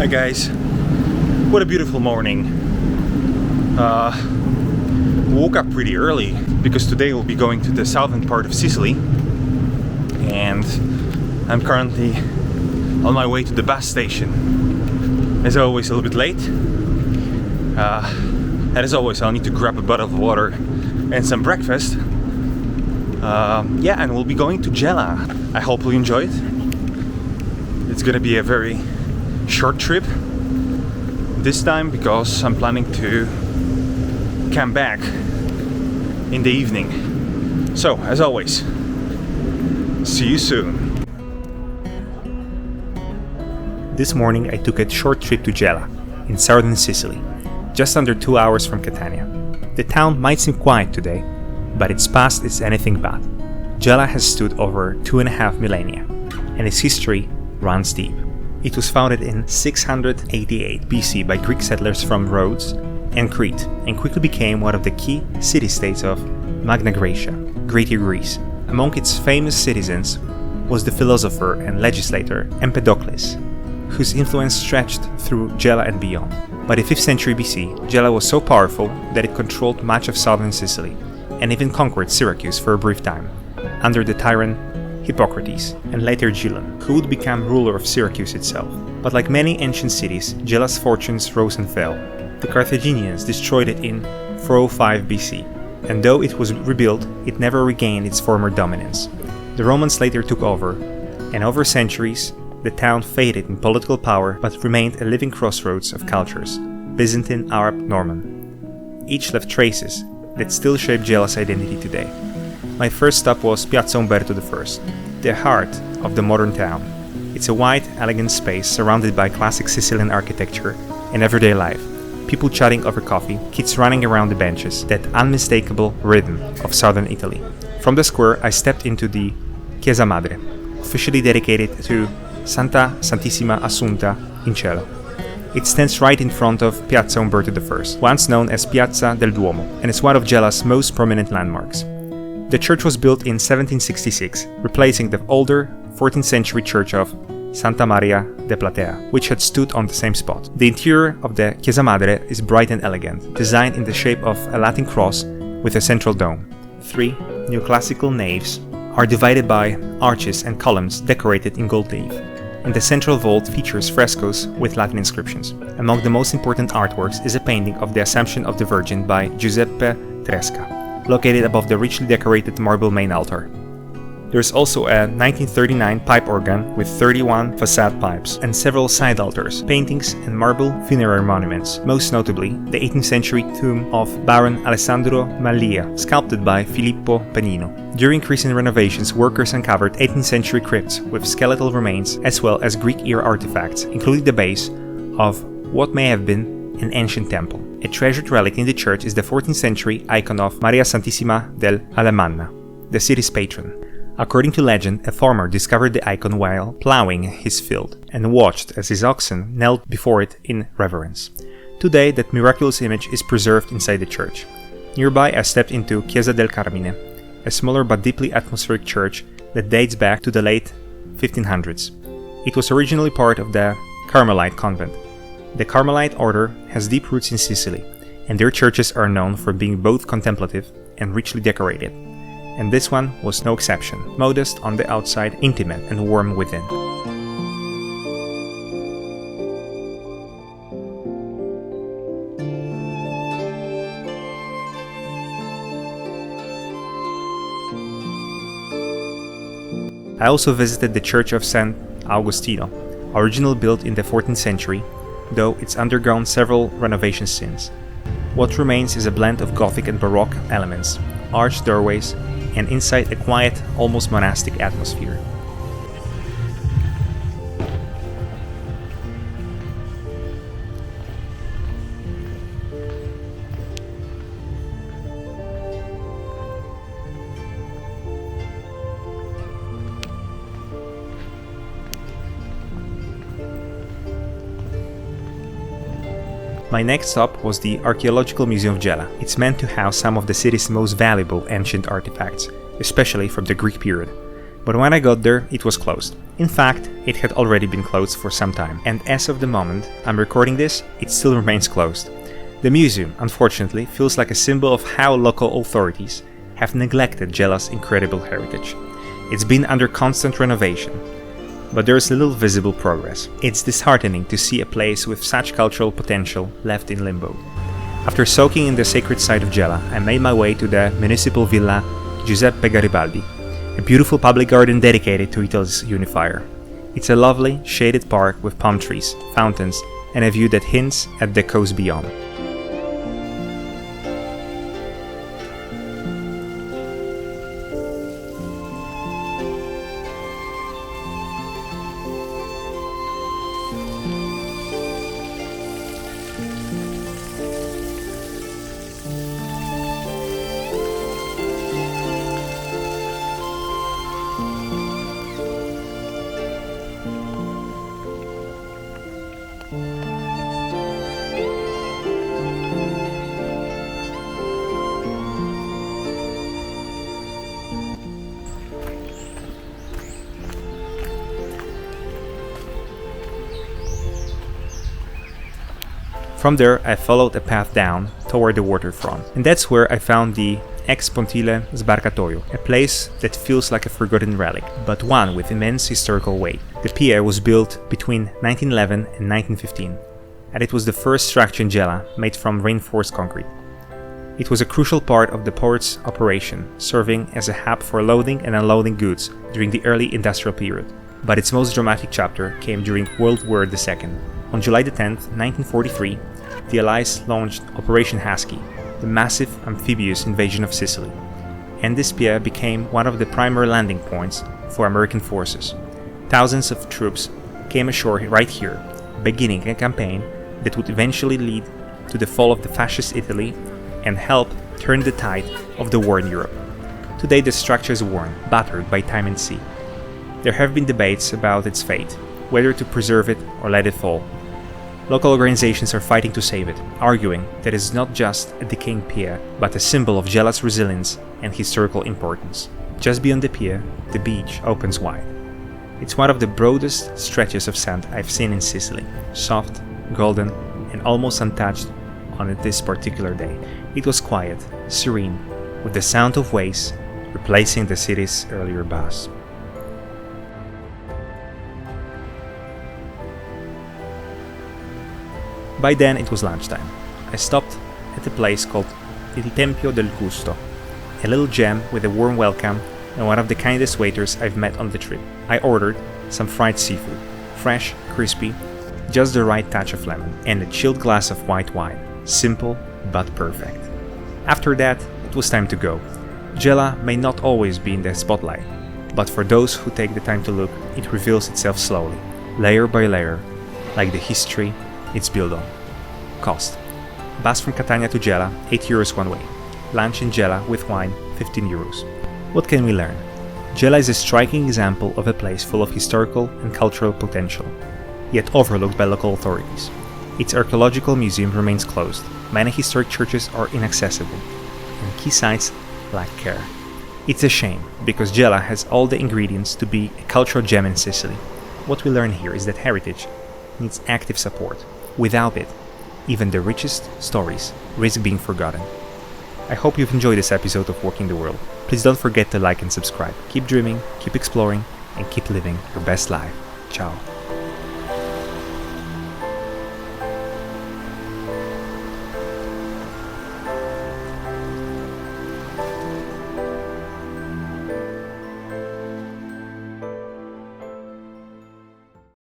Hi guys, what a beautiful morning. Woke up pretty early because today we'll be going to the southern part of Sicily, and I'm currently on my way to the bus station. As always, a little bit late, and as always I'll need to grab a bottle of water and some breakfast. And we'll be going to Gela. I hope you'll enjoy it. It's gonna be a very short trip this time because I'm planning to come back in the evening. So, as always, see you soon. This morning I took a short trip to Gela, in southern Sicily, just under 2 hours from Catania. The town might seem quiet today, but its past is anything but. Gela has stood over 2.5 millennia, and its history runs deep. It was founded in 688 BC by Greek settlers from Rhodes and Crete, and quickly became one of the key city-states of Magna Graecia, Greater Greece. Among its famous citizens was the philosopher and legislator Empedocles, whose influence stretched through Gela and beyond. By the 5th century BC, Gela was so powerful that it controlled much of southern Sicily, and even conquered Syracuse for a brief time, under the tyrant Hippocrates, and later Gela, who would become ruler of Syracuse itself. But like many ancient cities, Gela's fortunes rose and fell. The Carthaginians destroyed it in 405 BC, and though it was rebuilt, it never regained its former dominance. The Romans later took over, and over centuries, the town faded in political power but remained a living crossroads of cultures, Byzantine, Arab, Norman. Each left traces that still shape Gela's identity today. My first stop was Piazza Umberto I, the heart of the modern town. It's a wide, elegant space surrounded by classic Sicilian architecture and everyday life. People chatting over coffee, kids running around the benches, that unmistakable rhythm of southern Italy. From the square, I stepped into the Chiesa Madre, officially dedicated to Santa Santissima Assunta in Cielo. It stands right in front of Piazza Umberto I, once known as Piazza del Duomo, and is one of Gela's most prominent landmarks. The church was built in 1766, replacing the older 14th century church of Santa Maria de Platea, which had stood on the same spot. The interior of the Chiesa Madre is bright and elegant, designed in the shape of a Latin cross with a central dome. 3 neoclassical naves are divided by arches and columns decorated in gold leaf, and the central vault features frescoes with Latin inscriptions. Among the most important artworks is a painting of the Assumption of the Virgin by Giuseppe Tresca, located above the richly decorated marble main altar. There is also a 1939 pipe organ with 31 facade pipes and several side altars, paintings, and marble funerary monuments, most notably the 18th century tomb of Baron Alessandro Maglia, sculpted by Filippo Panino. During recent renovations, workers uncovered 18th century crypts with skeletal remains as well as Greek-era artifacts, including the base of what may have been an ancient temple. A treasured relic in the church is the 14th century icon of Maria Santissima del Alemanna, the city's patron. According to legend, a farmer discovered the icon while plowing his field and watched as his oxen knelt before it in reverence. Today, that miraculous image is preserved inside the church. Nearby, I stepped into Chiesa del Carmine, a smaller but deeply atmospheric church that dates back to the late 1500s. It was originally part of the Carmelite convent. The Carmelite order has deep roots in Sicily, and their churches are known for being both contemplative and richly decorated. And this one was no exception, modest on the outside, intimate and warm within. I also visited the Church of San Agostino, originally built in the 14th century, though it's undergone several renovations since. What remains is a blend of Gothic and Baroque elements, arched doorways, and inside a quiet, almost monastic atmosphere. My next stop was the Archaeological Museum of Gela. It's meant to house some of the city's most valuable ancient artifacts, especially from the Greek period. But when I got there, it was closed. In fact, it had already been closed for some time, and as of the moment I'm recording this, it still remains closed. The museum, unfortunately, feels like a symbol of how local authorities have neglected Gela's incredible heritage. It's been under constant renovation, but there is little visible progress. It's disheartening to see a place with such cultural potential left in limbo. After soaking in the sacred site of Gela, I made my way to the municipal villa Giuseppe Garibaldi, a beautiful public garden dedicated to Italy's unifier. It's a lovely, shaded park with palm trees, fountains, and a view that hints at the coast beyond. From there, I followed a path down toward the waterfront, and that's where I found the Ex Pontile Sbarcatoio, a place that feels like a forgotten relic, but one with immense historical weight. The pier was built between 1911 and 1915, and it was the first structure in Gela made from reinforced concrete. It was a crucial part of the port's operation, serving as a hub for loading and unloading goods during the early industrial period. But its most dramatic chapter came during World War II. On July 10, 1943, the Allies launched Operation Husky, the massive amphibious invasion of Sicily, and this pier became one of the primary landing points for American forces. Thousands of troops came ashore right here, beginning a campaign that would eventually lead to the fall of the fascist Italy and help turn the tide of the war in Europe. Today the structure is worn, battered by time and sea. There have been debates about its fate, whether to preserve it or let it fall. Local organizations are fighting to save it, arguing that it is not just a decaying pier, but a symbol of Gela's resilience and historical importance. Just beyond the pier, the beach opens wide. It's one of the broadest stretches of sand I've seen in Sicily, soft, golden, and almost untouched on this particular day. It was quiet, serene, with the sound of waves replacing the city's earlier buzz. By then it was lunchtime. I stopped at a place called Il Tempio del Gusto, a little gem with a warm welcome and one of the kindest waiters I've met on the trip. I ordered some fried seafood, fresh, crispy, just the right touch of lemon, and a chilled glass of white wine, simple but perfect. After that, it was time to go. Gela may not always be in the spotlight, but for those who take the time to look, it reveals itself slowly, layer by layer, like the history it's built on. Cost: bus from Catania to Gela, 8 euros one way. Lunch in Gela with wine, 15 euros. What can we learn? Gela is a striking example of a place full of historical and cultural potential, yet overlooked by local authorities. Its archaeological museum remains closed, many historic churches are inaccessible, and key sites lack care. It's a shame, because Gela has all the ingredients to be a cultural gem in Sicily. What we learn here is that heritage needs active support. Without it, even the richest stories risk being forgotten. I hope you've enjoyed this episode of Walking the World. Please don't forget to like and subscribe. Keep dreaming, keep exploring, and keep living your best life. Ciao.